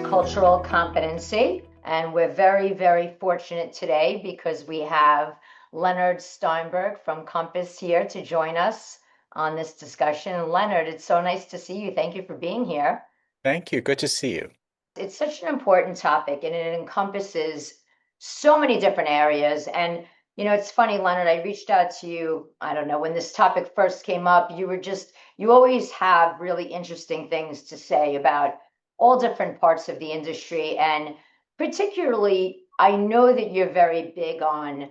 Cultural Competency. And we're very, very fortunate today because we have Leonard Steinberg from Compass here to join us on this discussion. Leonard, it's so nice to see you. Thank you for being here. Thank you. Good to see you. It's such an important topic and it encompasses so many different areas. And, it's funny, Leonard, I reached out to you, I don't know, when this topic first came up, you always have really interesting things to say about all different parts of the industry. And particularly, I know that you're very big on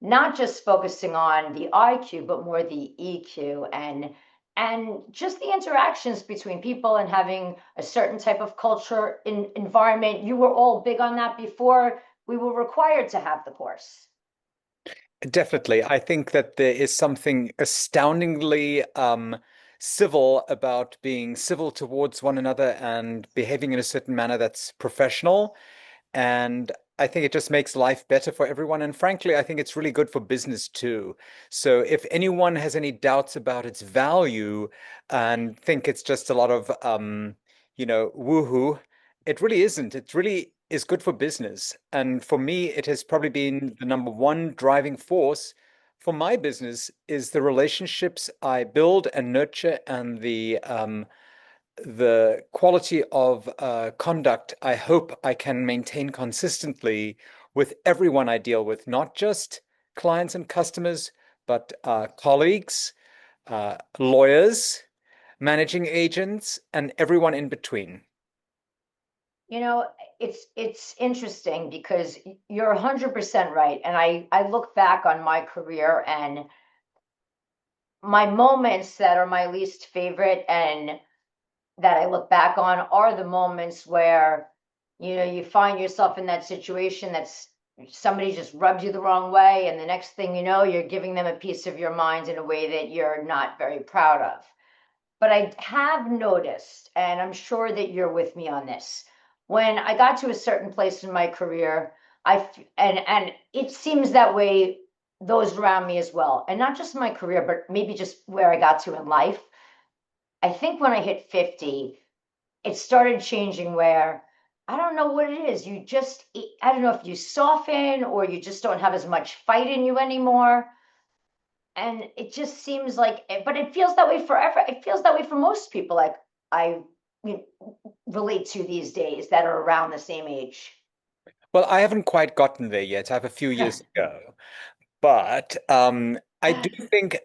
not just focusing on the IQ, but more the EQ and just the interactions between people and having a certain type of culture environment. You were all big on that before we were required to have the course. Definitely. I think that there is something astoundingly civil about being civil towards one another and behaving in a certain manner that's professional. And I think it just makes life better for everyone. And frankly, I think it's really good for business too. So if anyone has any doubts about its value and think it's just a lot of, woohoo, it really isn't. It really is good for business. And for me, it has probably been the number one driving force for my business is the relationships I build and nurture and the quality of conduct I hope I can maintain consistently with everyone I deal with, not just clients and customers, but colleagues, lawyers, managing agents, and everyone in between. You know, it's interesting because you're 100% right. And I look back on my career and my moments that are my least favorite and that I look back on are the moments where, you find yourself in that situation that's somebody just rubbed you the wrong way, and the next thing you know, you're giving them a piece of your mind in a way that you're not very proud of. But I have noticed, and I'm sure that you're with me on this, when I got to a certain place in my career, and it seems that way those around me as well, and not just my career, but maybe just where I got to in life. I think when I hit 50, it started changing where I don't know what it is. I don't know if you soften or you just don't have as much fight in you anymore. And it just seems like, but it feels that way forever. It feels that way for most people, like I relate to these days that are around the same age. Well, I haven't quite gotten there yet. I have a few years to go. But I do think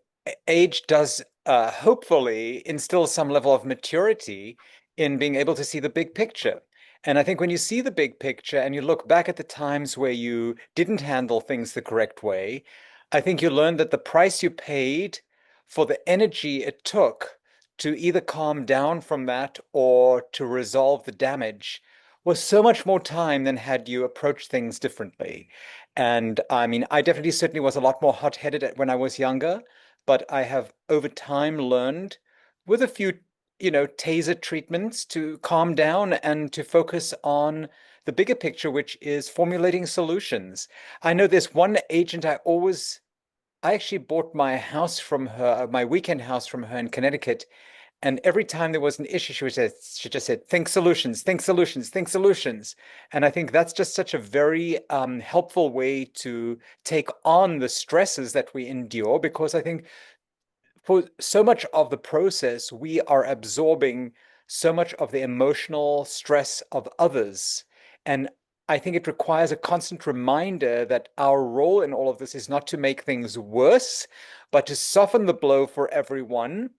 age does hopefully instill some level of maturity in being able to see the big picture. And I think when you see the big picture and you look back at the times where you didn't handle things the correct way, I think you learn that the price you paid for the energy it took to either calm down from that or to resolve the damage was so much more time than had you approached things differently. And I mean, I definitely certainly was a lot more hot-headed when I was younger, but I have over time learned with a few, taser treatments to calm down and to focus on the bigger picture, which is formulating solutions. I know there's one agent I actually bought my house from her, my weekend house from her in Connecticut. And every time there was an issue, she just said, think solutions, think solutions, think solutions. And I think that's just such a very helpful way to take on the stresses that we endure, because I think for so much of the process, we are absorbing so much of the emotional stress of others. And I think it requires a constant reminder that our role in all of this is not to make things worse, but to soften the blow for everyone.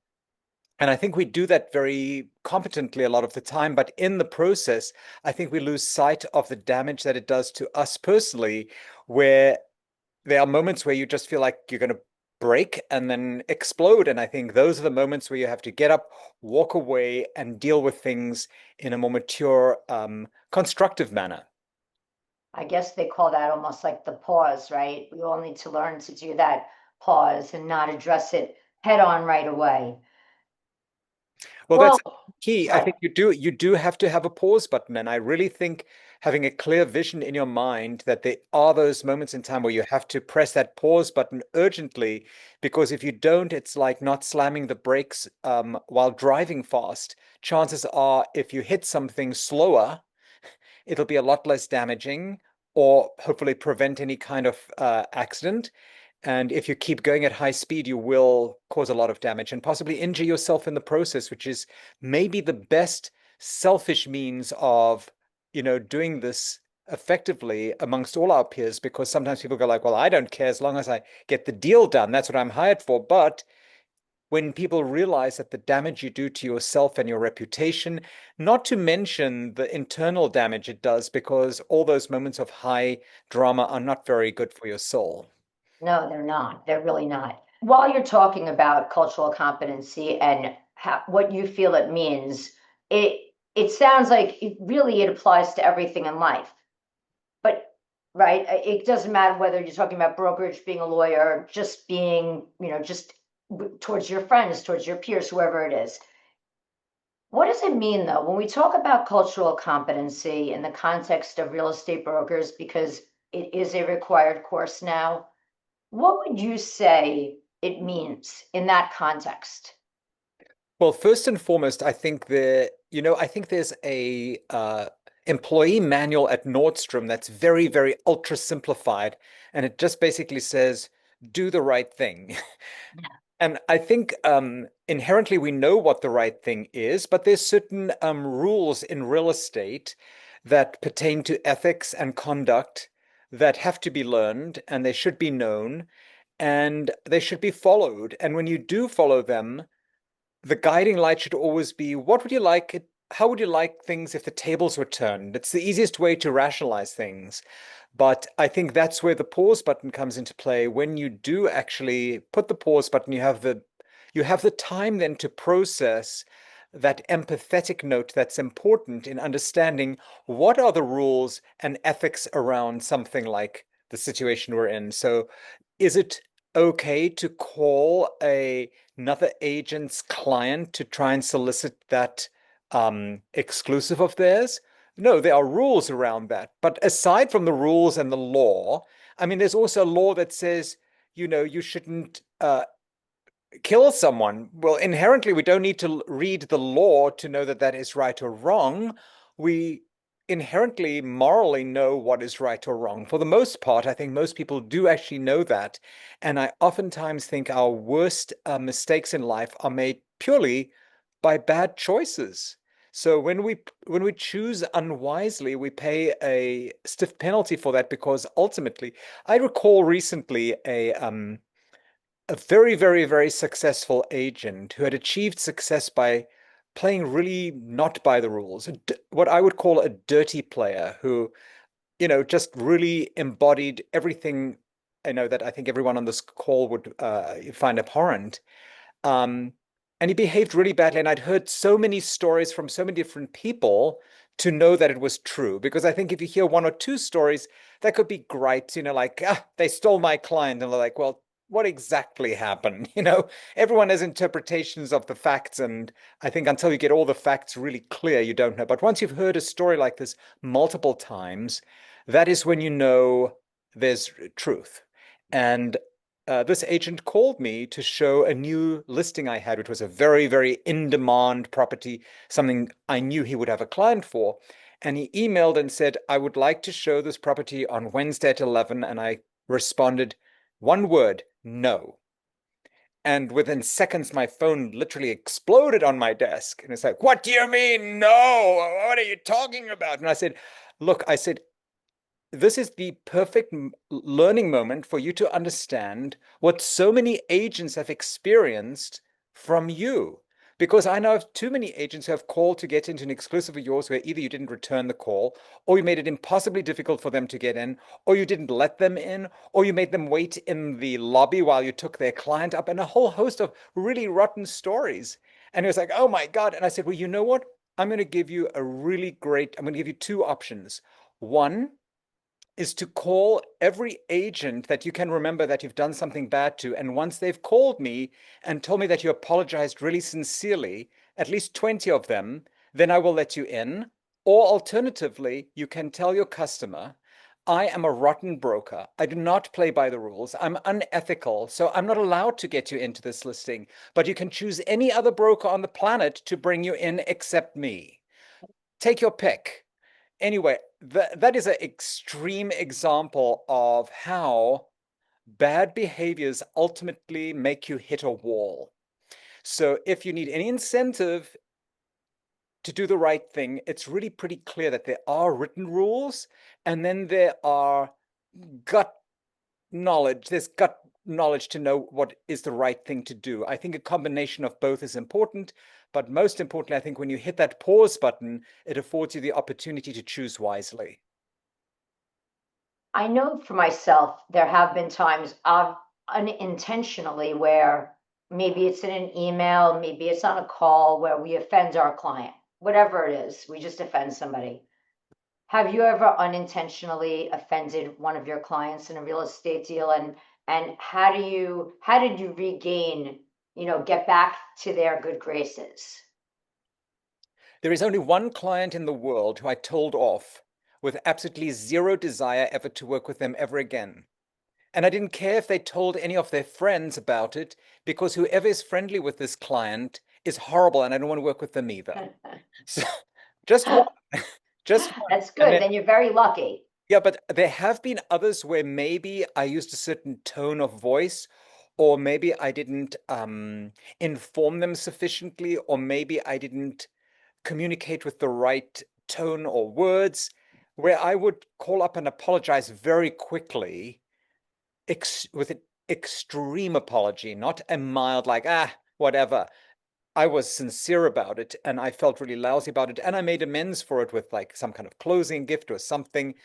And I think we do that very competently a lot of the time. But in the process, I think we lose sight of the damage that it does to us personally, where there are moments where you just feel like you're going to break and then explode. And I think those are the moments where you have to get up, walk away, and deal with things in a more mature, constructive manner. I guess they call that almost like the pause, right? We all need to learn to do that pause and not address it head on right away. Well, Well, that's key. I right. think you do have to have a pause button, and I really think having a clear vision in your mind that there are those moments in time where you have to press that pause button urgently, because if you don't, it's like not slamming the brakes while driving fast. Chances are, if you hit something slower, it'll be a lot less damaging or hopefully prevent any kind of accident. And if you keep going at high speed, you will cause a lot of damage and possibly injure yourself in the process, which is maybe the best selfish means of, doing this effectively amongst all our peers, because sometimes people go like, well, I don't care as long as I get the deal done. That's what I'm hired for. But when people realize that the damage you do to yourself and your reputation, not to mention the internal damage it does, because all those moments of high drama are not very good for your soul. No, they're not. They're really not. While you're talking about cultural competency and what you feel it means, it sounds like it applies to everything in life. But right, it doesn't matter whether you're talking about brokerage, being a lawyer, just being, just towards your friends, towards your peers, whoever it is. What does it mean though when we talk about cultural competency in the context of real estate brokers, because it is a required course now? What would you say it means in that context? Well, first and foremost, I think there's a employee manual at Nordstrom that's very, very ultra simplified, and it just basically says, do the right thing. And I think inherently we know what the right thing is, but there's certain rules in real estate that pertain to ethics and conduct that have to be learned, and they should be known, and they should be followed. And when you do follow them, the guiding light should always be, what would you like it, how would you like things if the tables were turned? It's the easiest way to rationalize things. But I think that's where the pause button comes into play. When you do actually put the pause button, you have the time then to process that empathetic note that's important in understanding what are the rules and ethics around something like the situation we're in. So is it okay to call another agent's client to try and solicit that exclusive of theirs? No, there are rules around that. But aside from the rules and the law, I mean, there's also a law that says, you shouldn't kill someone. Well, inherently, we don't need to read the law to know that that is right or wrong. We inherently morally know what is right or wrong. For the most part, I think most people do actually know that. And I oftentimes think our worst mistakes in life are made purely by bad choices. So when we choose unwisely, we pay a stiff penalty for that, because ultimately, I recall recently a very, very, very successful agent who had achieved success by playing really not by the rules, what I would call a dirty player who, just really embodied everything, that I think everyone on this call would find abhorrent. Um, and he behaved really badly. And I'd heard so many stories from so many different people to know that it was true. Because I think if you hear one or two stories, that could be great, like, they stole my client. And they're like, well, what exactly happened? Everyone has interpretations of the facts. And I think until you get all the facts really clear, you don't know. But once you've heard a story like this multiple times, that is when you know there's truth. And this agent called me to show a new listing I had, which was a very, very in-demand property, something I knew he would have a client for. And he emailed and said, I would like to show this property on Wednesday at 11. And I responded, one word, no. And within seconds, my phone literally exploded on my desk. And it's like, what do you mean, no? What are you talking about? And I said, look, I said, this is the perfect learning moment for you to understand what so many agents have experienced from you. Because I know of too many agents who have called to get into an exclusive of yours where either you didn't return the call, or you made it impossibly difficult for them to get in, or you didn't let them in, or you made them wait in the lobby while you took their client up, and a whole host of really rotten stories. And it was like, oh my God. And I said, well, you know what? I'm going to give you I'm going to give you two options. One is to call every agent that you can remember that you've done something bad to. And once they've called me and told me that you apologized really sincerely, at least 20 of them, then I will let you in. Or alternatively, you can tell your customer, I am a rotten broker. I do not play by the rules. I'm unethical, so I'm not allowed to get you into this listing. But you can choose any other broker on the planet to bring you in except me. Take your pick. Anyway, that is an extreme example of how bad behaviors ultimately make you hit a wall. So if you need any incentive to do the right thing, it's really pretty clear that there are written rules, and then there are gut knowledge. There's gut knowledge to know what is the right thing to do. I think a combination of both is important, but most importantly, I think when you hit that pause button, it affords you the opportunity to choose wisely. I know for myself, there have been times I've unintentionally where maybe it's in an email, maybe it's on a call where we offend our client, whatever it is, we just offend somebody. Have you ever unintentionally offended one of your clients in a real estate deal? And how did you regain, get back to their good graces? There is only one client in the world who I told off with absolutely zero desire ever to work with them ever again. And I didn't care if they told any of their friends about it, because whoever is friendly with this client is horrible and I don't want to work with them either. So just one, just one. That's And good. then, Then you're very lucky. yeah, but there have been others where maybe I used a certain tone of voice, or maybe I didn't inform them sufficiently, or maybe I didn't communicate with the right tone or words, where I would call up and apologize very quickly with an extreme apology, not a mild, like, whatever. I was sincere about it and I felt really lousy about it. And I made amends for it with like some kind of closing gift or something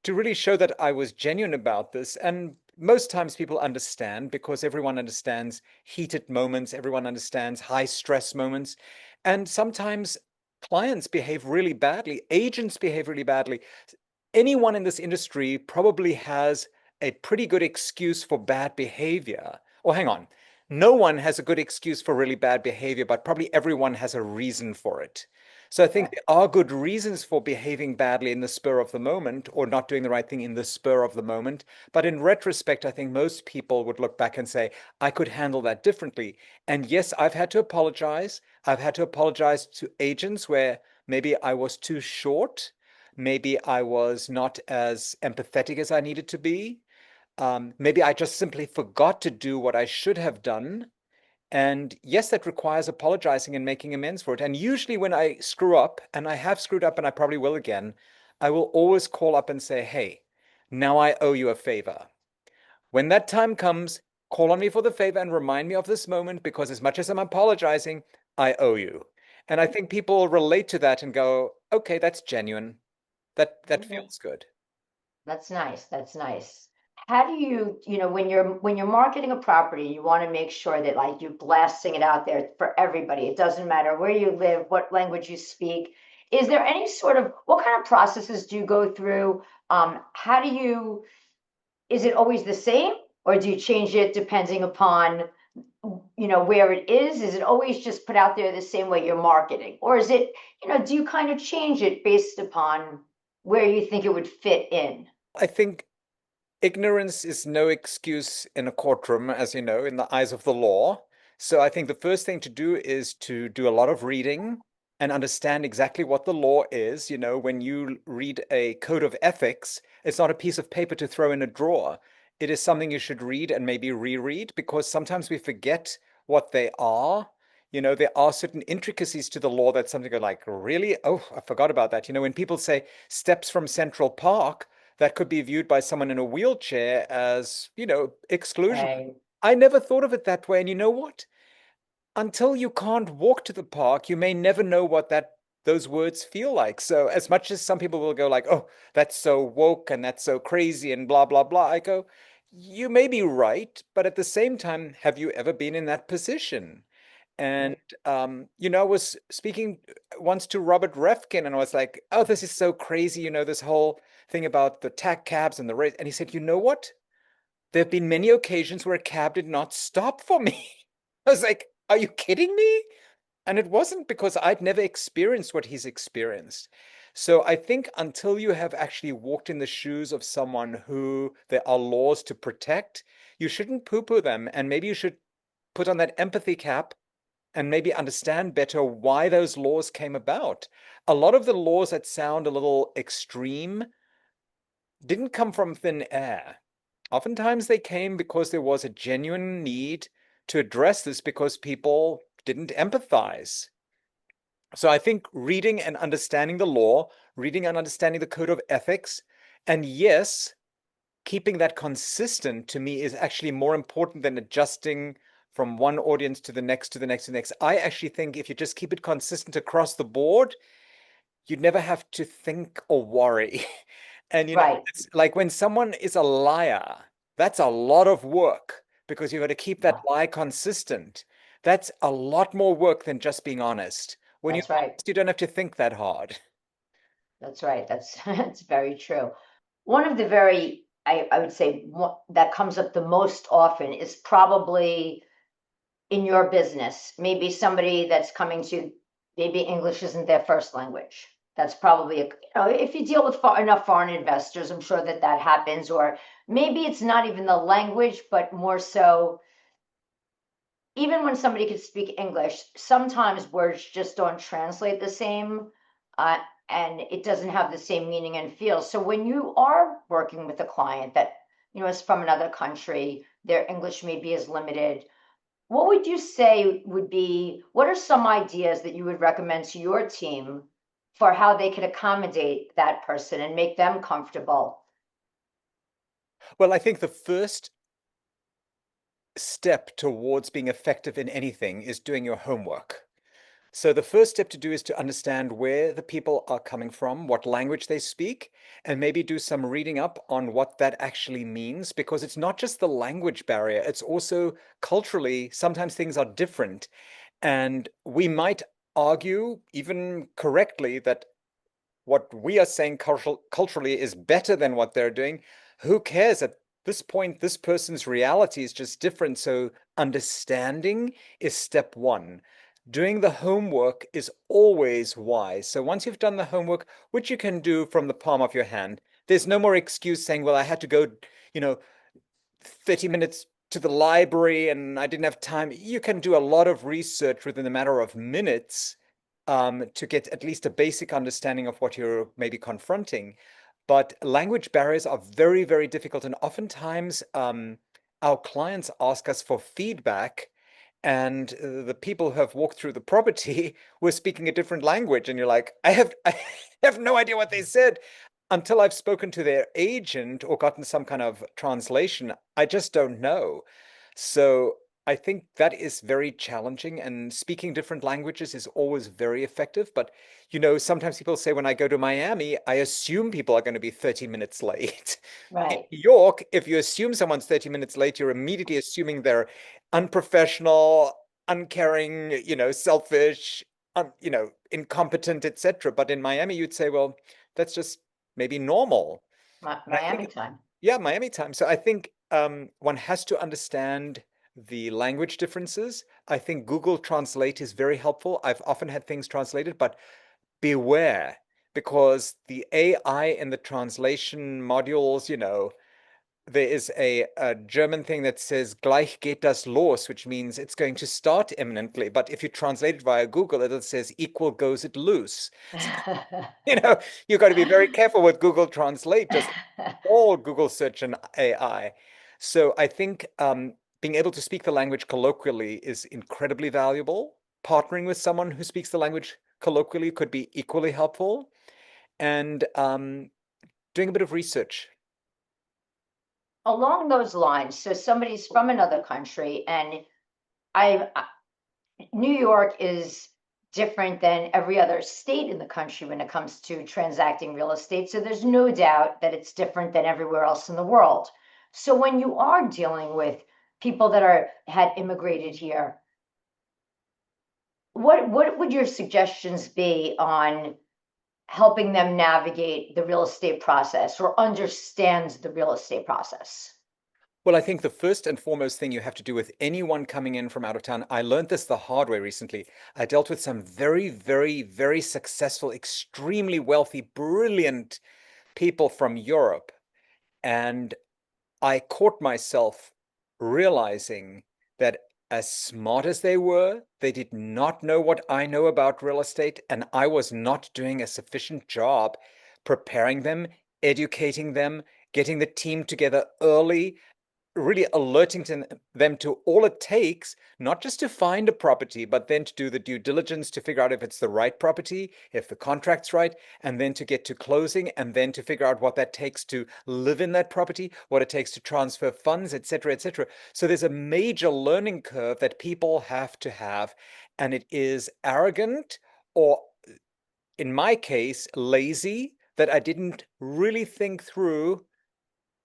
to really show that I was genuine about this. And most times people understand, because everyone understands heated moments, everyone understands high stress moments. And sometimes clients behave really badly, agents behave really badly. Anyone in this industry probably has a pretty good excuse for bad behavior. Or hang on, no one has a good excuse for really bad behavior, but probably everyone has a reason for it. So I think Correct. there are good reasons for behaving badly in the spur of the moment or not doing the right thing in the spur of the moment. But in retrospect, I think most people would look back and say, I could handle that differently. And yes, I've had to apologize. I've had to apologize to agents where maybe I was too short. Maybe I was not as empathetic as I needed to be. Maybe I just simply forgot to do what I should have done. And yes, that requires apologizing and making amends for it. And usually, when I screw up, and I have screwed up and I probably will again, I will always call up and say, hey, now I owe you a favor. When that time comes, call on me for the favor and remind me of this moment, because as much as I'm apologizing, I owe you. And I think people relate to that and go, okay, that's genuine. That Mhm. feels good. That's nice. That's nice. How do you, when you're marketing a property, you want to make sure that like you're blasting it out there for everybody. It doesn't matter where you live, what language you speak. Is there any sort of what kind of processes do you go through? How do you, is it always the same or do you change it depending upon where it is? Is it always just put out there the same way you're marketing? Or is it, do you kind of change it based upon where you think it would fit in? I think ignorance is no excuse in a courtroom, as you know, in the eyes of the law. So I think the first thing to do is to do a lot of reading and understand exactly what the law is. You know, when you read a code of ethics, it's not a piece of paper to throw in a drawer. It is something you should read and maybe reread, because sometimes we forget what they are. You know, there are certain intricacies to the law that something are like, really? Oh, I forgot about that. You know, when people say steps from Central Park, that could be viewed by someone in a wheelchair as, exclusion. Right. I never thought of it that way. And you know what? Until you can't walk to the park, you may never know what those words feel like. So as much as some people will go like, "Oh, that's so woke and that's so crazy and blah blah blah," I go, "You may be right, but at the same time, have you ever been in that position?" And Right. I was speaking once to Robert Refkin, and I was like, "Oh, this is so crazy, this whole thing about the tac cabs and the race." And he said, "You know what? There have been many occasions where a cab did not stop for me." I was like, "Are you kidding me?" And it wasn't because I'd never experienced what he's experienced. So I think until you have actually walked in the shoes of someone who there are laws to protect, you shouldn't poo-poo them. And maybe you should put on that empathy cap and maybe understand better why those laws came about. A lot of the laws that sound a little extreme didn't come from thin air. Oftentimes they came because there was a genuine need to address this because people didn't empathize. So I think reading and understanding the law, reading and understanding the code of ethics, and yes, keeping that consistent to me is actually more important than adjusting from one audience to the next, to the next, to the next. I actually think if you just keep it consistent across the board, you'd never have to think or worry. And Right. it's like when someone is a liar, that's a lot of work because you've got to keep that Yeah, lie consistent. That's a lot more work than just being honest. When you're that's right. honest, you don't have to think that hard. That's right. That's that's very true. One of the very, I would say, that comes up the most often is probably in your business, maybe somebody that's coming to, maybe English isn't their first language. That's probably, if you deal with enough foreign investors, I'm sure that that happens. Or maybe it's not even the language, but more so, even when somebody can speak English, sometimes words just don't translate the same, uh, and it doesn't have the same meaning and feel. So when you are working with a client that is from another country, their English maybe is limited. What would you say would be, what are some ideas that you would recommend to your team for how they could accommodate that person and make them comfortable? Well, I think the first step towards being effective in anything is doing your homework. So the first step to do is to understand where the people are coming from, what language they speak, and maybe do some reading up on what that actually means, because it's not just the language barrier, it's also culturally, sometimes things are different. And we might argue, even correctly, that what we are saying culturally is better than what they're doing. Who cares? At this point, this person's reality is just different. So understanding is step one. Doing the homework is always wise. So once you've done the homework, which you can do from the palm of your hand, there's no more excuse saying, well, I had to go, you know, 30 minutes to the library and I didn't have time. You can do a lot of research within a matter of minutes to get at least a basic understanding of what you're maybe confronting. But language barriers are very, very difficult. And oftentimes, our clients ask us for feedback, and the people who have walked through the property were speaking a different language. And you're like, I have no idea what they said until I've spoken to their agent or gotten some kind of translation. I just don't know. So I think that is very challenging, and speaking different languages is always very effective. But, sometimes people say when I go to Miami, I assume people are going to be 30 minutes late. In Right. New York, if you assume someone's 30 minutes late, you're immediately assuming they're unprofessional, uncaring, selfish, incompetent, etc. But in Miami, you'd say, well, that's just maybe normal. And I Miami think, time. yeah, Miami time. So I think one has to understand the language differences. I think Google Translate is very helpful. I've often had things translated, but beware because the AI in the translation modules, there is a German thing that says gleich geht das los, which means it's going to start imminently. But if you translate it via Google, it says equal goes it loose. You know, you've got to be very careful with Google Translate, just all Google search and AI. So I think being able to speak the language colloquially is incredibly valuable. Partnering with someone who speaks the language colloquially could be equally helpful. And doing a bit of research. Along those lines, so somebody's from another country, and I New York is different than every other state in the country when it comes to transacting real estate. So there's no doubt that it's different than everywhere else in the world. So when you are dealing with people that are had immigrated here, what would your suggestions be on helping them navigate the real estate process or understand the real estate process? Well, I think the first and foremost thing you have to do with anyone coming in from out of town, I learned this the hard way recently. I dealt with some very, very, very successful, extremely wealthy, brilliant people from Europe. And I caught myself realizing that as smart as they did not know what I know about real estate, and I was not doing a sufficient job preparing them, educating them, getting the team together early, really alerting them to all it takes, not just to find a property, but then to do the due diligence to figure out if it's the right property, if the contract's right, and then to get to closing, and then to figure out what that takes to live in that property, what it takes to transfer funds, etc., etc. So there's a major learning curve that people have to have, and it is arrogant or, in my case, lazy that I didn't really think through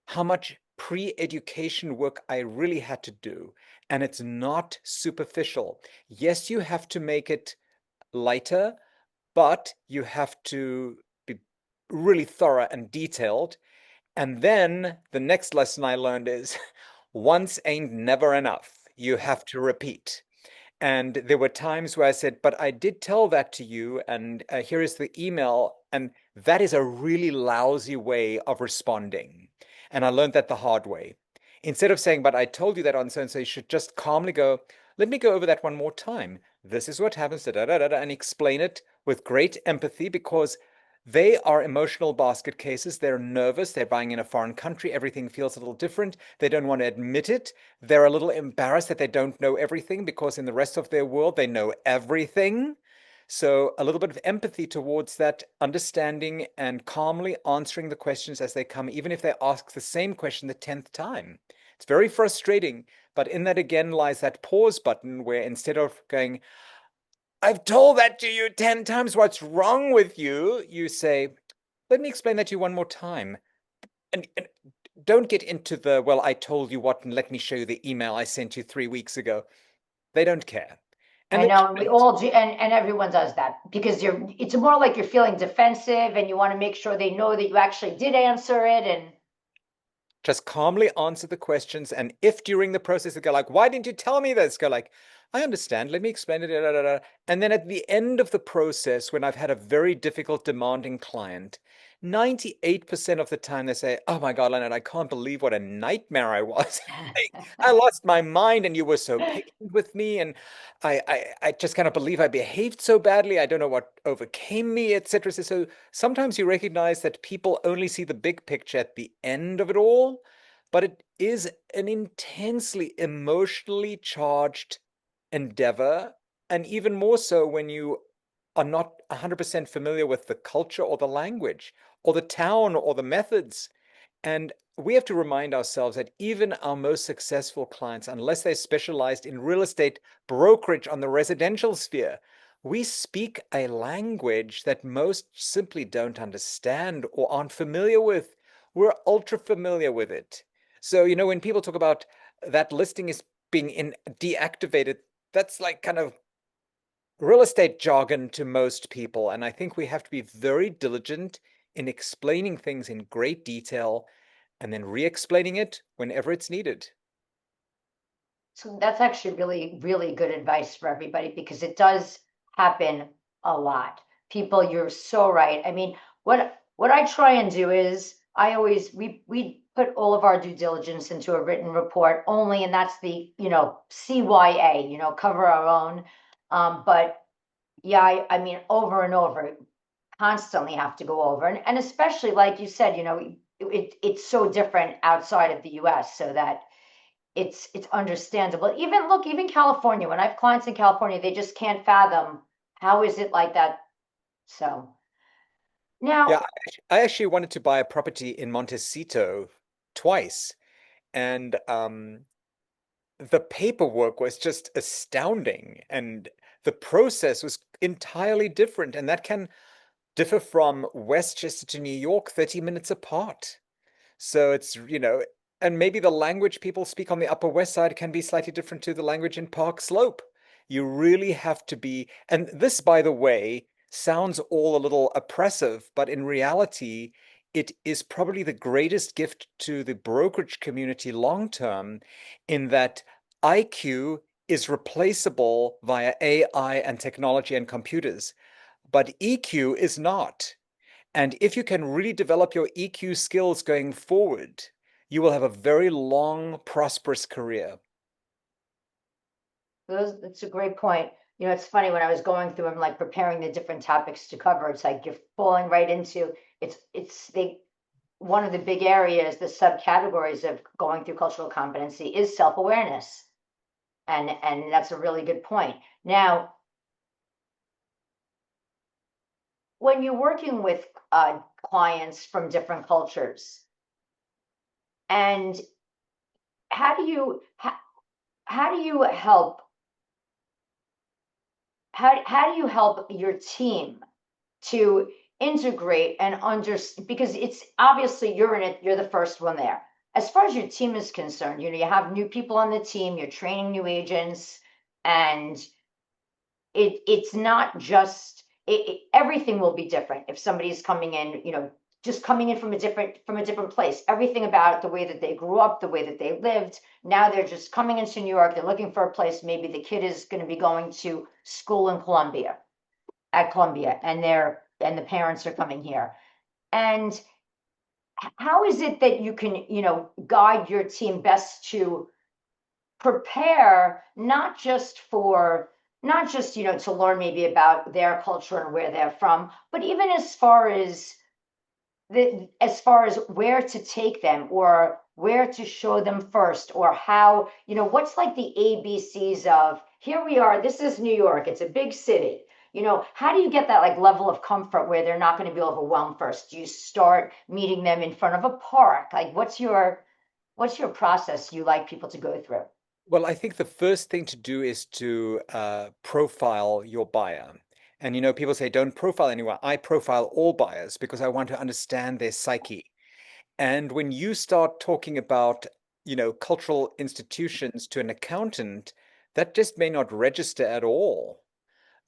how much pre-education work I really had to do. And it's not superficial. Yes, you have to make it lighter, but you have to be really thorough and detailed. And then the next lesson I learned is once ain't never enough. You have to repeat. And there were times where I said, but I did tell that to you, and here is the email. And that is a really lousy way of responding. And I learned that the hard way. Instead of saying, but I told you that on so and so, you should just calmly go, let me go over that one more time. This is what happens, da, da, da, da, and explain it with great empathy because they are emotional basket cases. They're nervous. They're buying in a foreign country. Everything feels a little different. They don't want to admit it. They're a little embarrassed that they don't know everything because in the rest of their world, they know everything. So a little bit of empathy towards that, understanding and calmly answering the questions as they come, even if they ask the same question the 10th time. It's very frustrating, but in that again lies that pause button where instead of going, I've told that to you 10 times, what's wrong with you? You say, let me explain that to you one more time. And don't get into the, well, I told you what, and let me show you the email I sent you 3 weeks ago. They don't care. And I they know, and we shouldn't. all do, and everyone does that because it's more like you're feeling defensive and you want to make sure they know that you actually did answer it. And Just calmly answer the questions. And if during the process they go like, why didn't you tell me this? Go like, I understand. Let me explain it. Da, da, da, da. And then at the end of the process, when I've had a very difficult, demanding client, 98% of the time they say, oh my God, Leonard, I can't believe what a nightmare I was. I lost my mind and you were so patient with me. And I just cannot believe I behaved so badly. I don't know what overcame me, etc. So sometimes you recognize that people only see the big picture at the end of it all, but it is an intensely emotionally charged endeavor. And even more so when you are not 100% familiar with the culture or the language or the town or the methods. And we have to remind ourselves that even our most successful clients, unless they're specialized in real estate brokerage on the residential sphere, we speak a language that most simply don't understand or aren't familiar with. We're ultra familiar with it. So, when people talk about that listing is being deactivated, that's like kind of real estate jargon to most people. And I think we have to be very diligent in explaining things in great detail and then re-explaining it whenever it's needed. so that's actually really, really good advice for everybody because it does happen a lot. People, you're so right. I mean, what I try and do is I always we put all of our due diligence into a written report only, and that's the CYA, cover our own. But yeah, I mean, over and over, constantly have to go over, and especially like you said, it's so different outside of the U.S. so that it's understandable. Even California, when I have clients in California, they just can't fathom how is it like that. So Yeah, now, I actually wanted to buy a property in Montecito twice, and the paperwork was just astounding, and the process was entirely different, and that can differ from Westchester to New York, 30 minutes apart. So it's, and maybe the language people speak on the Upper West Side can be slightly different to the language in Park Slope. You really have to be, and this, by the way, sounds all a little oppressive, but in reality, it is probably the greatest gift to the brokerage community long term, in that IQ is replaceable via AI and technology and computers, but EQ is not. And if you can really develop your EQ skills going forward, you will have a very long, prosperous career. That's a great point. It's funny when I was going through and like preparing the different topics to cover, it's like you're falling right into it's the one of the big areas, the subcategories of going through cultural competency is self-awareness. And that's a really good point. Now, when you're working with clients from different cultures, and how do you how, how do you help how do you help your team to integrate and understand, because it's obviously you're in it, you're the first one there. As far as your team is concerned, you have new people on the team, you're training new agents, and it's not just everything will be different if somebody's coming in, just coming in from a different place. Everything about the way that they grew up, the way that they lived. Now they're just coming into New York. They're looking for a place. Maybe the kid is going to be going to school in Columbia, at Columbia, and the parents are coming here. And how is it that you can, guide your team best to prepare, not just to learn maybe about their culture and where they're from, but even as far as where to take them, or where to show them first, or how, what's like the ABCs of, here we are, this is New York, it's a big city. How do you get that like level of comfort where they're not going to be overwhelmed first? Do you start meeting them in front of a park? Like what's your process you like people to go through? Well, I think the first thing to do is to profile your buyer. And people say don't profile anyone. I profile all buyers because I want to understand their psyche. And when you start talking about, cultural institutions to an accountant, that just may not register at all.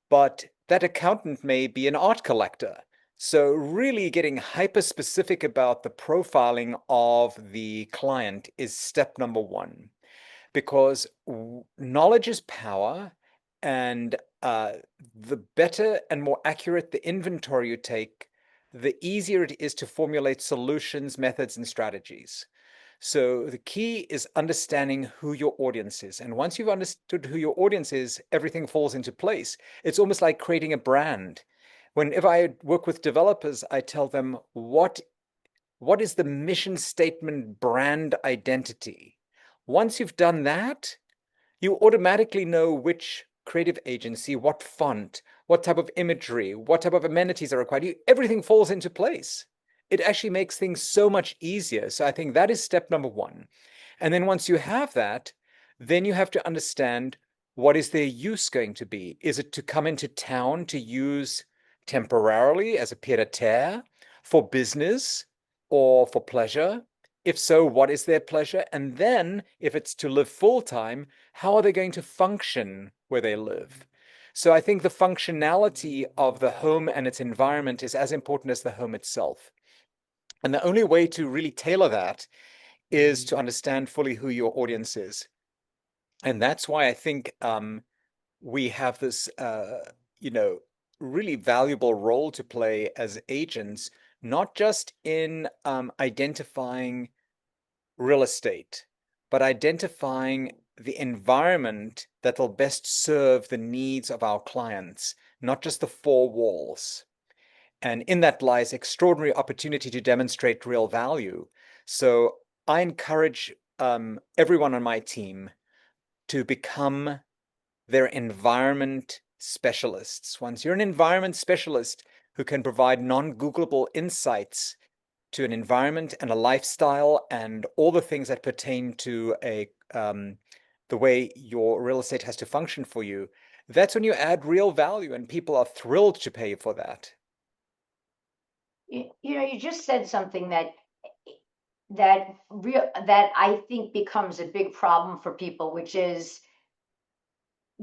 But that accountant may be an art collector. So really getting hyper specific about the profiling of the client is step number one, because knowledge is power, and the better and more accurate the inventory you take, the easier it is to formulate solutions, methods, and strategies. So the key is understanding who your audience is. And once you've understood who your audience is, everything falls into place. It's almost like creating a brand. Whenever I work with developers, I tell them what is the mission statement brand identity. Once you've done that, you automatically know which creative agency, what font, what type of imagery, what type of amenities are required. Everything falls into place. It actually makes things so much easier. So I think that is step number one. And then once you have that, then you have to understand, what is their use going to be? Is it to come into town to use temporarily as a pied-à-terre, for business, or for pleasure? If so, what is their pleasure? And then if it's to live full time, how are they going to function where they live? So I think the functionality of the home and its environment is as important as the home itself. And the only way to really tailor that is to understand fully who your audience is. And that's why I think we have this, you know, really valuable role to play as agents, not just in identifying real estate, but identifying the environment that will best serve the needs of our clients, not just the four walls. And in that lies extraordinary opportunity to demonstrate real value. So I encourage everyone on my team to become their environment specialists. Once you're an environment specialist who can provide non-Googleable insights to an environment and a lifestyle and all the things that pertain to the way your real estate has to function for you, that's when you add real value, and people are thrilled to pay for that. You just said something that I think becomes a big problem for people, which is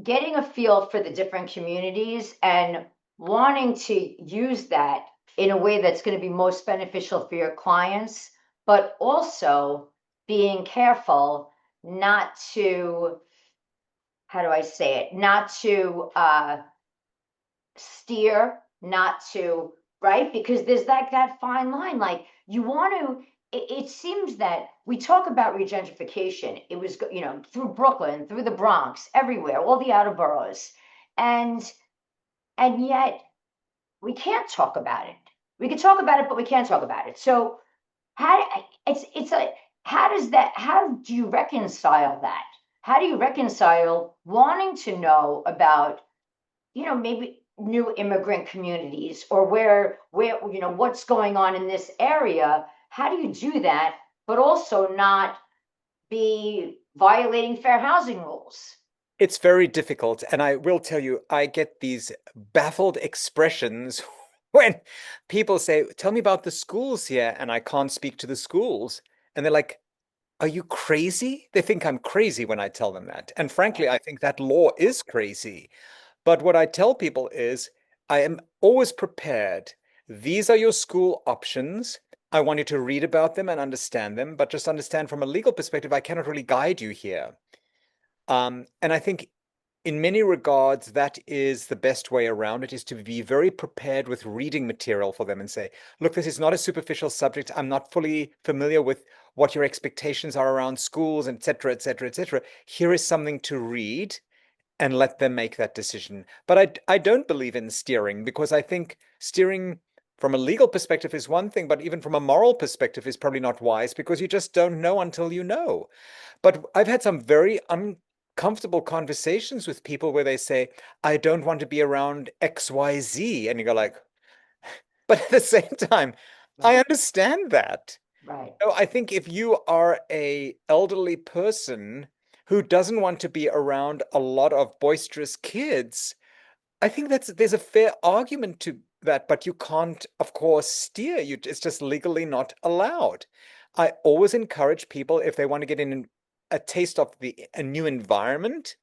getting a feel for the different communities and wanting to use that in a way that's going to be most beneficial for your clients, but also being careful not to, how do I say it, not to steer, not to, right? Because there's like that fine line. Like you want to, it seems that we talk about regentrification. It was, through Brooklyn, through the Bronx, everywhere, all the outer boroughs. And and yet we can't talk about it. We can talk about it, but we can't talk about it. So how it's like, how do you reconcile that? How do you reconcile wanting to know about, maybe new immigrant communities, or where what's going on in this area? How do you do that, but also not be violating fair housing rules? It's very difficult. And I will tell you, I get these baffled expressions when people say, tell me about the schools here, and I can't speak to the schools. And they're like, are you crazy? They think I'm crazy when I tell them that. And frankly, I think that law is crazy. But what I tell people is, I am always prepared. These are your school options. I want you to read about them and understand them, but just understand from a legal perspective, I cannot really guide you here. And I think in many regards, that is the best way around it, is to be very prepared with reading material for them and say, look, this is not a superficial subject. I'm not fully familiar with what your expectations are around schools, et cetera, et cetera, et cetera. Here is something to read and let them make that decision. But I don't believe in steering, because I think steering from a legal perspective is one thing, but even from a moral perspective is probably not wise, because you just don't know until you know. But I've had some very uncomfortable conversations with people where they say, I don't want to be around XYZ. And you go like, but at the same time, I Right, understand that. right, So I think if you are a elderly person who doesn't want to be around a lot of boisterous kids, I think there's a fair argument to that, but you can't, of course, steer. It's just legally not allowed. I always encourage people, if they want to get in a taste of a new environment,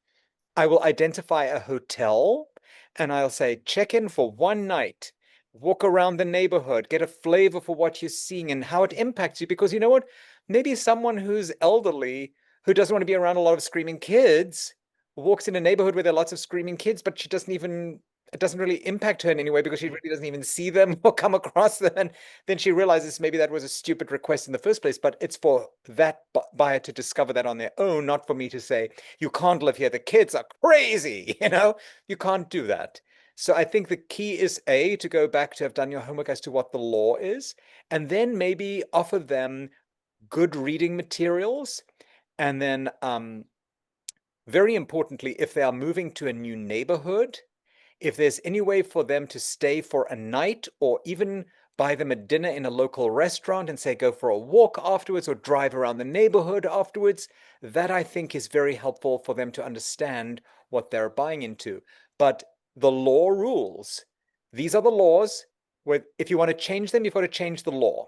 I will identify a hotel and I'll say, check in for one night, walk around the neighborhood, get a flavor for what you're seeing and how it impacts you. Because you know what? Maybe someone who's elderly, who doesn't want to be around a lot of screaming kids, walks in a neighborhood where there are lots of screaming kids, but she doesn't even, it doesn't really impact her in any way because she really doesn't even see them or come across them. And then she realizes maybe that was a stupid request in the first place, but it's for that buyer to discover that on their own, not for me to say, you can't live here. The kids are crazy. You can't do that. So I think the key is A, to go back to have done your homework as to what the law is, and then maybe offer them good reading materials. And then, very importantly, if they are moving to a new neighborhood, if there's any way for them to stay for a night or even buy them a dinner in a local restaurant and say go for a walk afterwards or drive around the neighborhood afterwards, that I think is very helpful for them to understand what they're buying into. But the law rules. These are the laws. Where if you want to change them, you've got to change the law.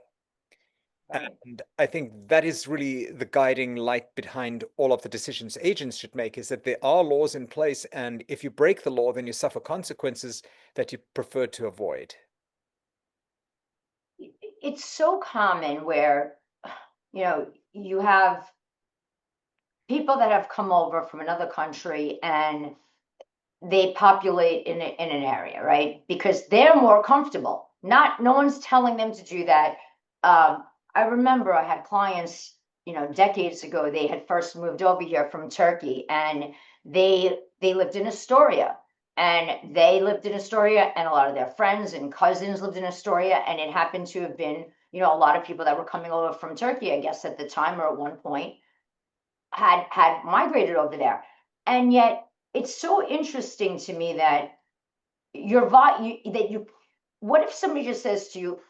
right. And I think that is really the guiding light behind all of the decisions agents should make, is that there are laws in place. And if you break the law, then you suffer consequences that you prefer to avoid. It's so common where, you have people that have come over from another country and they populate in an area, right? Because they're more comfortable. Not No one's telling them to do that. I remember I had clients, decades ago. They had first moved over here from Turkey, and they lived in Astoria, and a lot of their friends and cousins lived in Astoria, and it happened to have been, a lot of people that were coming over from Turkey, I guess at the time or at one point, had migrated over there. And yet it's so interesting to me that you what if somebody just says to you,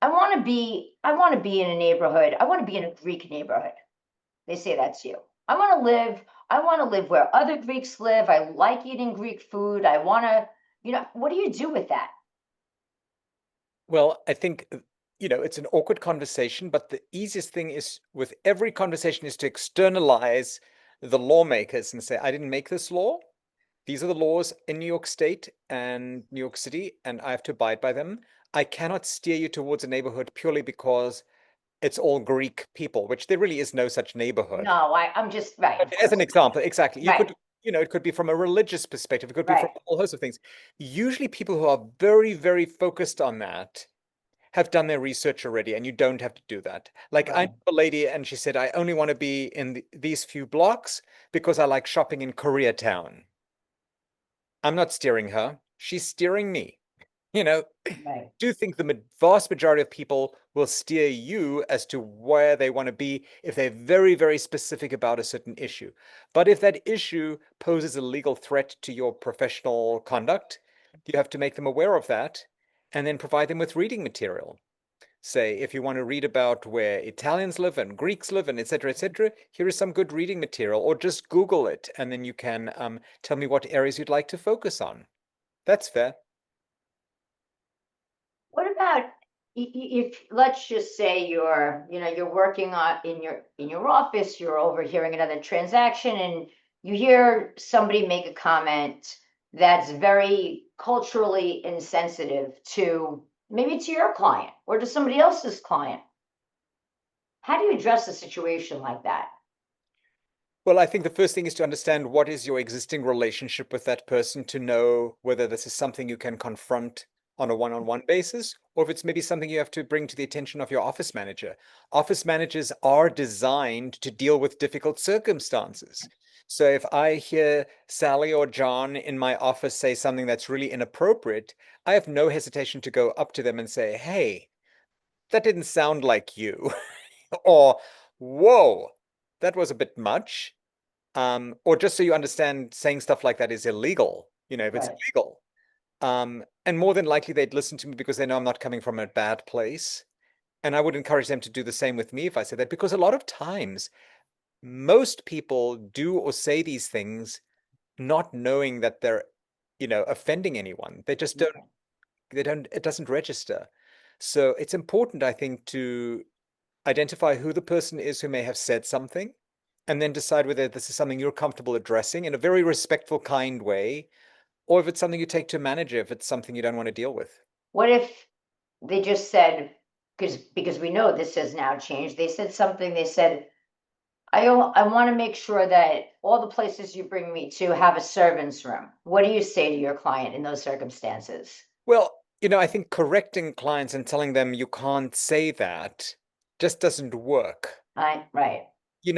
I want to be in a neighborhood, I want to be in a Greek neighborhood. They say that to you. I want to live where other Greeks live. I like eating Greek food. I want to, what do you do with that? Well, I think, it's an awkward conversation, but the easiest thing is with every conversation is to externalize the lawmakers and say, I didn't make this law. These are the laws in New York State and New York City, and I have to abide by them. I cannot steer you towards a neighborhood purely because it's all Greek people, which there really is no such neighborhood. No, I'm just right, of As an course. example, exactly. You Right, could, it could be from a religious perspective, it could be from right. a whole host of things. Usually people who are very, very focused on that have done their research already, and you don't have to do that. Like I Right, know a lady, and she said, I only want to be in these few blocks because I like shopping in Koreatown. I'm not steering her. She's steering me. You know, right. do think the vast majority of people will steer you as to where they want to be if they're very, very specific about a certain issue. But if that issue poses a legal threat to your professional conduct, you have to make them aware of that and then provide them with reading material. Say, if you want to read about where Italians live and Greeks live and etc., here is some good reading material, or just Google it and then you can tell me what areas you'd like to focus on. That's fair. What about if let's just say you're working on in your office, you're overhearing another transaction, and you hear somebody make a comment that's very culturally insensitive to maybe to your client or to somebody else's client. How do you address a situation like that? Well, I think the first thing is to understand what is your existing relationship with that person to know whether this is something you can confront on a one-on-one basis, or if it's maybe something you have to bring to the attention of your office manager. Office managers are designed to deal with difficult circumstances. So if I hear Sally or John in my office say something that's really inappropriate, I have no hesitation to go up to them and say, hey, that didn't sound like you. Or, whoa, that was a bit much. Or just so you understand, saying stuff like that is illegal, if it's Right. illegal. And more than likely they'd listen to me because they know I'm not coming from a bad place. And I would encourage them to do the same with me if I said that, because a lot of times most people do or say these things not knowing that they're, offending anyone. They just don't, it doesn't register. So it's important, I think, to identify who the person is who may have said something, and then decide whether this is something you're comfortable addressing in a very respectful, kind way, or if it's something you take to a manager, if it's something you don't want to deal with. What if they just said, because we know this has now changed, they said something, they said, I want to make sure that all the places you bring me to have a servant's room. What do you say to your client in those circumstances? Well, I think correcting clients and telling them you can't say that just doesn't work. Right,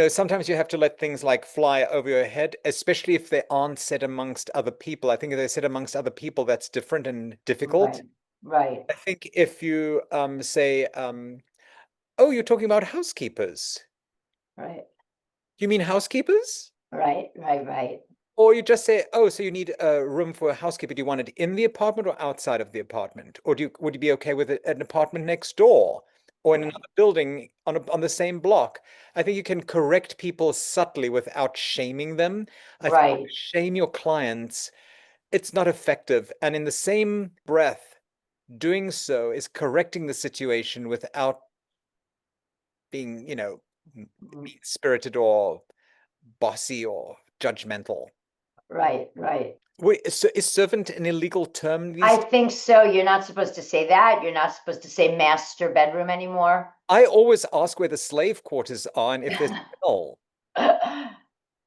Sometimes you have to let things like fly over your head, especially if they aren't said amongst other people. I think if they're said amongst other people, that's different and difficult. right, right, I think if you say, oh, you're talking about housekeepers. right, You mean housekeepers? right. Or you just say, oh, so you need a room for a housekeeper. Do you want it in the apartment or outside of the apartment? Or would you be okay with an apartment next door or in Yeah, another building on the same block? I think you can correct people subtly without shaming them. I think if you right, shame your clients, it's not effective. And in the same breath, doing so is correcting the situation without being, mean-spirited or bossy or judgmental. right. Wait, so is servant an illegal term I these days? think so. You're not supposed to say that. You're not supposed to say master bedroom anymore. I always ask where the slave quarters are and if there's still.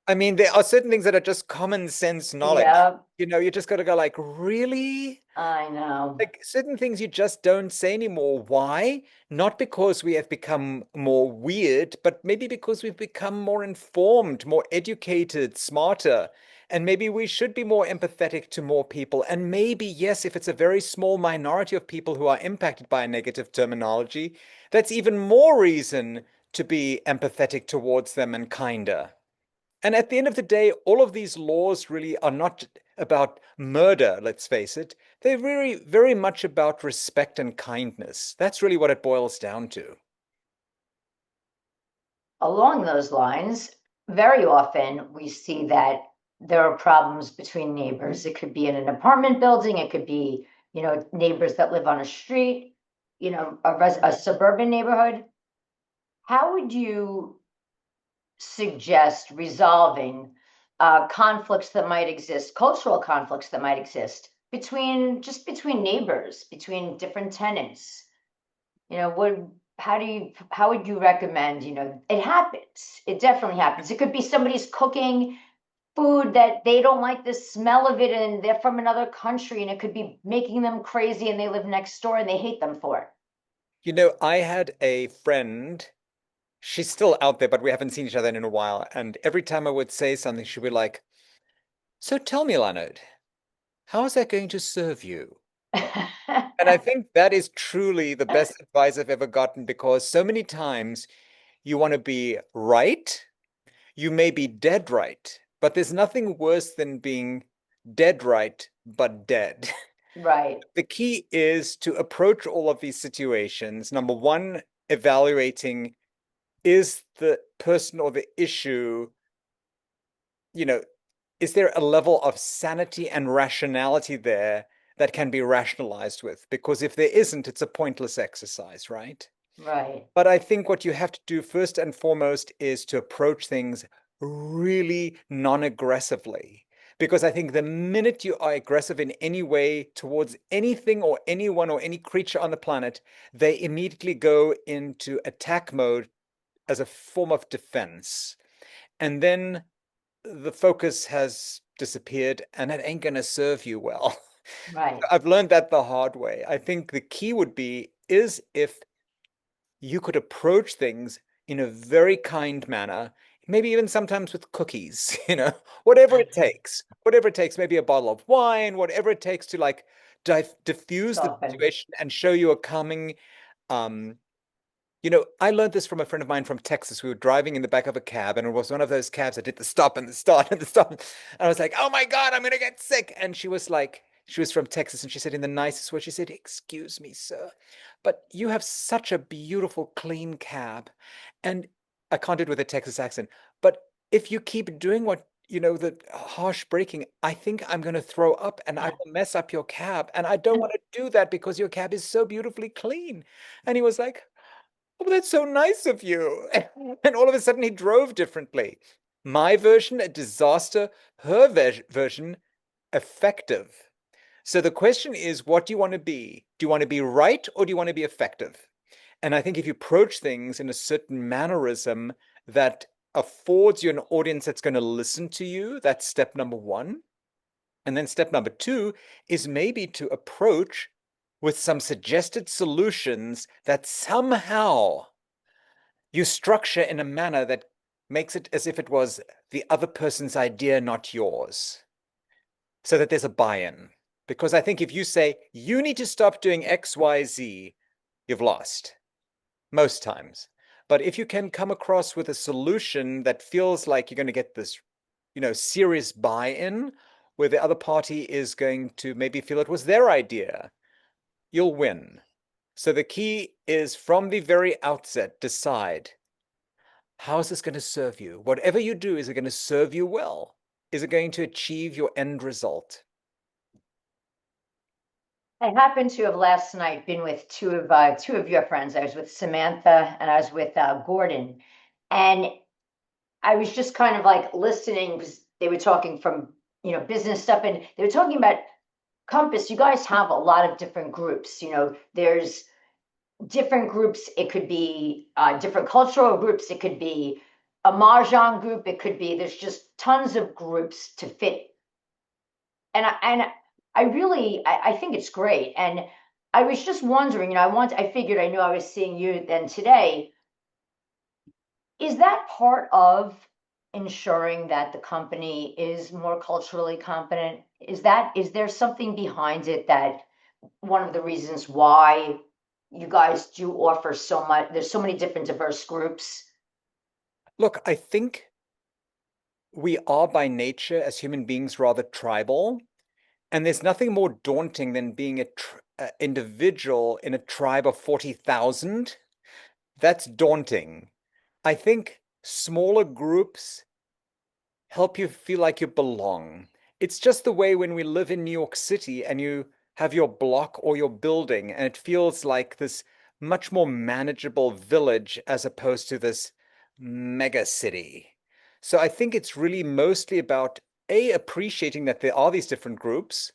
I mean, there are certain things that are just common sense knowledge. Yeah, You just got to go like, really? I know. Like certain things you just don't say anymore. Why? Not because we have become more weird, but maybe because we've become more informed, more educated, smarter. And maybe we should be more empathetic to more people. And maybe, yes, if it's a very small minority of people who are impacted by a negative terminology, that's even more reason to be empathetic towards them and kinder. And at the end of the day, all of these laws really are not about murder, let's face it. They're very, very much about respect and kindness. That's really what it boils down to. Along those lines, very often we see that there are problems between neighbors. It could be in an apartment building, it could be, neighbors that live on a street, a suburban neighborhood. How would you suggest resolving conflicts that might exist, cultural conflicts that might exist between neighbors, between different tenants? Would how would you recommend, it happens. It definitely happens. It could be somebody's cooking food that they don't like the smell of it and they're from another country and it could be making them crazy and they live next door and they hate them for it. I had a friend. She's still out there, but we haven't seen each other in a while. And every time I would say something, she'd be like, "So tell me, Leonard, how is that going to serve you?" And I think that is truly the best advice I've ever gotten because so many times you want to be right. You may be dead right, but there's nothing worse than being dead right, but dead. Right, The key is to approach all of these situations. Number one, evaluating is the person or the issue, you know, is there a level of sanity and rationality there that can be rationalized with? Because if there isn't, it's a pointless exercise, right? right, But I think what you have to do first and foremost is to approach things really non-aggressively. Because I think the minute you are aggressive in any way towards anything or anyone or any creature on the planet, they immediately go into attack mode as a form of defense. And then the focus has disappeared and it ain't going to serve you well. right, I've learned that the hard way. I think the key would be is if you could approach things in a very kind manner, maybe even sometimes with cookies, whatever it takes, maybe a bottle of wine, whatever it takes to like diffuse the soften. situation and show you a calming um, I learned this from a friend of mine from Texas. We were driving in the back of a cab, and it was one of those cabs that did the stop and the start and the stop. And I was like, "Oh my God, I'm gonna get sick!" And she was like, she was from Texas, and she said in the nicest way, she said, "Excuse me, sir, but you have such a beautiful, clean cab." And I can't do it with a Texas accent, but if you keep doing the harsh braking, I think I'm going to throw up and I will mess up your cab. And I don't want to do that because your cab is so beautifully clean. And he was like, "Oh, that's so nice of you." And all of a sudden he drove differently. My version, a disaster. Her version, effective. So the question is, what do you want to be? Do you want to be right or do you want to be effective? And I think if you approach things in a certain mannerism that affords you an audience that's going to listen to you, that's step number one. And then step number two is maybe to approach with some suggested solutions that somehow you structure in a manner that makes it as if it was the other person's idea, not yours, so that there's a buy-in. Because I think if you say, you need to stop doing X, Y, Z, you've lost most times. But if you can come across with a solution that feels like you're going to get this, serious buy-in, where the other party is going to maybe feel it was their idea, you'll win. So the key is from the very outset, decide, how is this going to serve you? Whatever you do, is it going to serve you well? Is it going to achieve your end result? I happened to have last night been with two of your friends. I was with Samantha and I was with Gordon, and I was just kind of like listening because they were talking from business stuff, and they were talking about Compass. You guys have a lot of different groups. There's different groups. It could be different cultural groups. It could be a mahjong group. It could be there's just tons of groups to fit. And I really I think it's great. And I was just wondering, I figured I knew I was seeing you then today. Is that part of ensuring that the company is more culturally competent? Is there something behind it that one of the reasons why you guys do offer so much, there's so many different diverse groups? Look, I think we are by nature as human beings rather tribal. And there's nothing more daunting than being a individual in a tribe of 40,000. That's daunting. I think smaller groups help you feel like you belong. It's just the way when we live in New York City and you have your block or your building, and it feels like this much more manageable village as opposed to this mega city. So I think it's really mostly about appreciating that there are these different groups,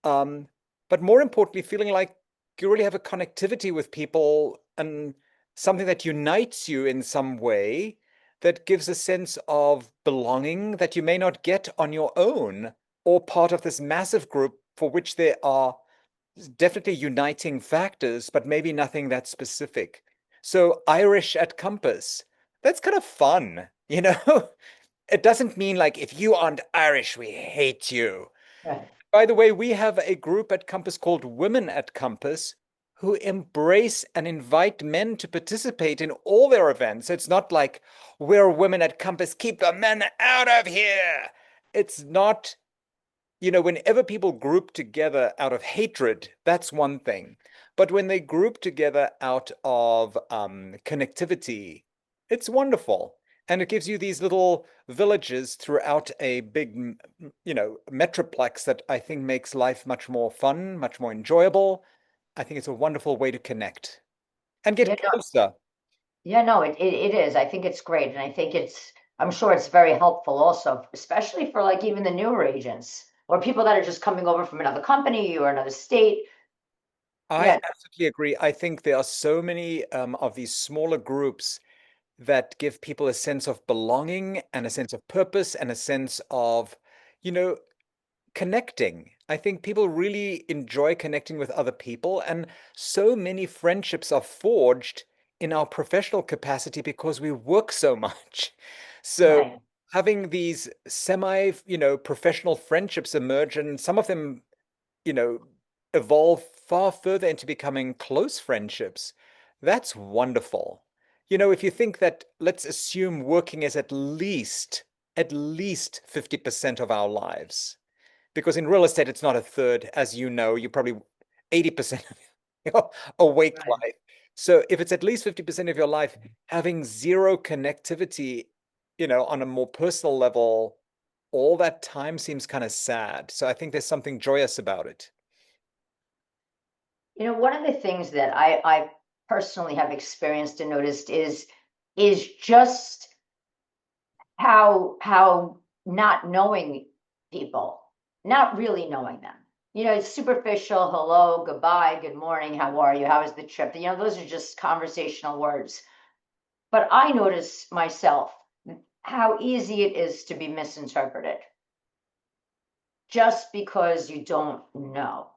um, but more importantly, feeling like you really have a connectivity with people and something that unites you in some way that gives a sense of belonging that you may not get on your own or part of this massive group for which there are definitely uniting factors, but maybe nothing that specific. So Irish at Compass, that's kind of fun, you know? It doesn't mean like if you aren't Irish, we hate you. Right. By the way, we have a group at Compass called Women at Compass who embrace and invite men to participate in all their events. It's not like we're women at Compass, keep the men out of here. It's not, whenever people group together out of hatred, that's one thing. But when they group together out of connectivity, it's wonderful. And it gives you these little villages throughout a big, metroplex that I think makes life much more fun, much more enjoyable. I think it's a wonderful way to connect and Yeah, get no, closer. yeah, no, it is. I think it's great. And I think I'm sure it's very helpful also, especially for like even the newer agents or people that are just coming over from another company or another state. I Yeah, absolutely agree. I think there are so many of these smaller groups that give people a sense of belonging and a sense of purpose and a sense of, you know, connecting. I think people really enjoy connecting with other people, and so many friendships are forged in our professional capacity because we work so much. So right. having these semi, professional friendships emerge, and some of them, you know, evolve far further into becoming close friendships. That's wonderful. If you think that, let's assume working is at least 50% of our lives, because in real estate, it's not a third, as you know, you're probably 80% of your awake Right. life. So if it's at least 50% of your life, having zero connectivity, on a more personal level, all that time seems kind of sad. So I think there's something joyous about it. One of the things that I personally have experienced and noticed is just how not knowing people, not really knowing them. It's superficial, hello, goodbye, good morning, how are you? How was the trip? Those are just conversational words. But I notice myself how easy it is to be misinterpreted just because you don't know.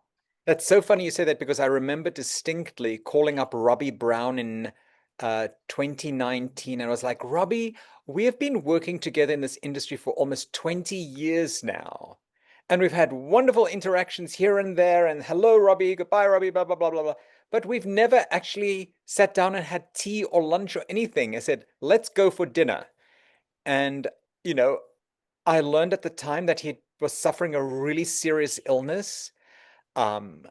That's so funny you say that because I remember distinctly calling up Robbie Brown in 2019, and I was like, Robbie, we have been working together in this industry for almost 20 years now. And we've had wonderful interactions here and there. And hello, Robbie, goodbye, Robbie, blah, blah, blah, blah, blah. But we've never actually sat down and had tea or lunch or anything. I said, let's go for dinner. And, you know, I learned at the time that he was suffering a really serious illness. Um,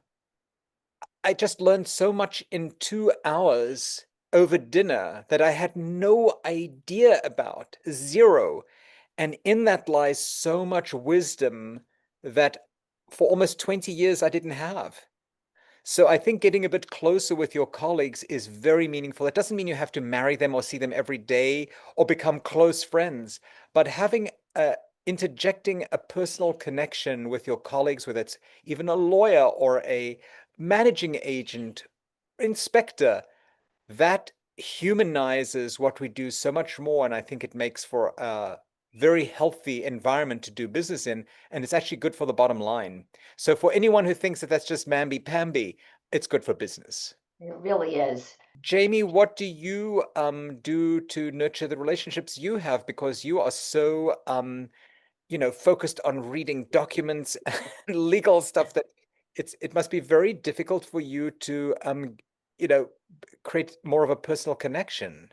I just learned so much in 2 hours over dinner that I had no idea about, zero. And in that lies so much wisdom that for almost 20 years I didn't have. So I think getting a bit closer with your colleagues is very meaningful. It doesn't mean you have to marry them or see them every day or become close friends, but having interjecting a personal connection with your colleagues, whether it's even a lawyer or a managing agent, inspector, that humanizes what we do so much more. And I think it makes for a very healthy environment to do business in. And it's actually good for the bottom line. So for anyone who thinks that that's just mamby-pamby, it's good for business. It really is. Jamie, what do you do to nurture the relationships you have? Because you are so focused on reading documents and legal stuff that it must be very difficult for you to you know, create more of a personal connection.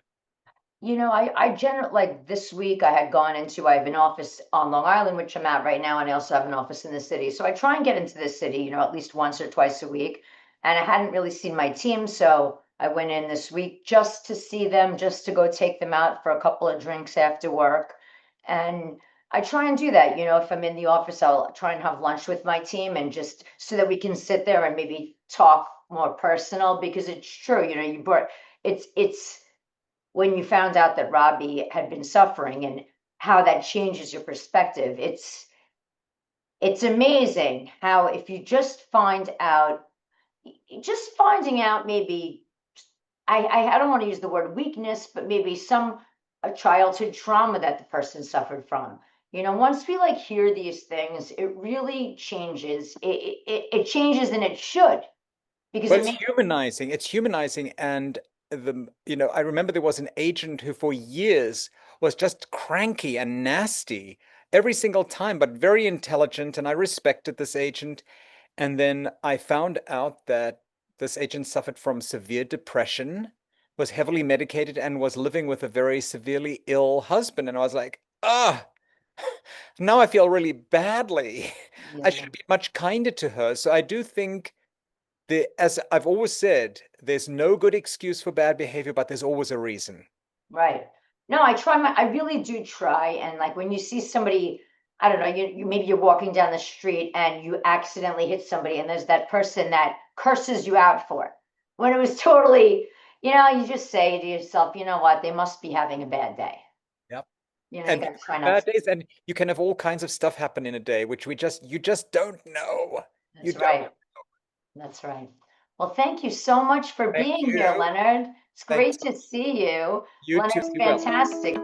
I generally like this week I have an office on Long Island, which I'm at right now, and I also have an office in the city. So I try and get into the city, at least once or twice a week. And I hadn't really seen my team, so I went in this week just to see them, just to go take them out for a couple of drinks after work. And I try and do that. If I'm in the office, I'll try and have lunch with my team and just so that we can sit there and maybe talk more personal because it's true, you brought it's when you found out that Robbie had been suffering and how that changes your perspective. It's amazing how if you just finding out maybe I don't want to use the word weakness, but maybe some a childhood trauma that the person suffered from. Once we like hear these things, it really changes. It changes and it should because Well, it it's makes, humanizing. It's humanizing. And I remember there was an agent who for years was just cranky and nasty every single time, but very intelligent. And I respected this agent. And then I found out that this agent suffered from severe depression, was heavily medicated, and was living with a very severely ill husband. And I was like, ah, now I feel really badly. I yeah. should be much kinder to her. So I do think as I've always said, there's no good excuse for bad behavior, but there's always a reason. Right. No, I really do try. And like when you see somebody, I don't know, you maybe you're walking down the street and you accidentally hit somebody and there's that person that curses you out for it. When it was totally, you just say to yourself, you know what, they must be having a bad day. Yep. You And gotta people try have not to. bad days, and you can have all kinds of stuff happen in a day, which you just don't know. You That's don't. right. That's right. Well, thank you so much for Thank being here, you. Leonard. It's Thanks. great to see you. You too. Leonard's Be well. fantastic.